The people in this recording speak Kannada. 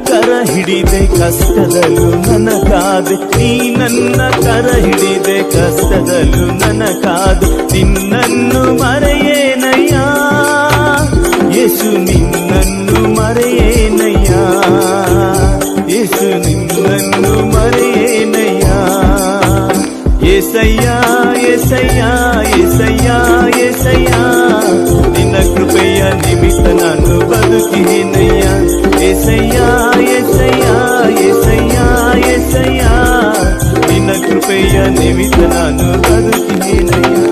ಕರ ಹಿಡಿದೆ ಕಷ್ಟದಲ್ಲೂ ನನ್ನ ಕಾದೆ, ನೀ ನನ್ನ ಕರ ಹಿಡಿದೆ ಕಷ್ಟದಲ್ಲೂ ನನ್ನ ಕಾದೆ. ನಿನ್ನನ್ನು ಮರೆಯೇನಯ್ಯ ಯೇಸು, ನಿನ್ನನ್ನು ಮರೆಯೇನಯ್ಯ ಯೇಸು, ನಿನ್ನನ್ನು ಮರೆಯೇನಯ್ಯ. ಏಸಯ್ಯ ಏಸಯ್ಯ ಏಸಯ್ಯ ಏಸಯ್ಯ, ನಿನ್ನ ಕೃಪೆಯ ನಿಮಿತ್ತ ನಾನು ಬದುಕಿನಯ್ಯ. ಏಸಯ್ಯ ಏಸಯ್ಯ ಏಸಯ್ಯ ಏಸಯ್ಯ, ನಿನ್ನ ಕೃಪೆಯ ನಿಮಿತ್ತ ನಾನು ಬದುಕಿನಯ್ಯ.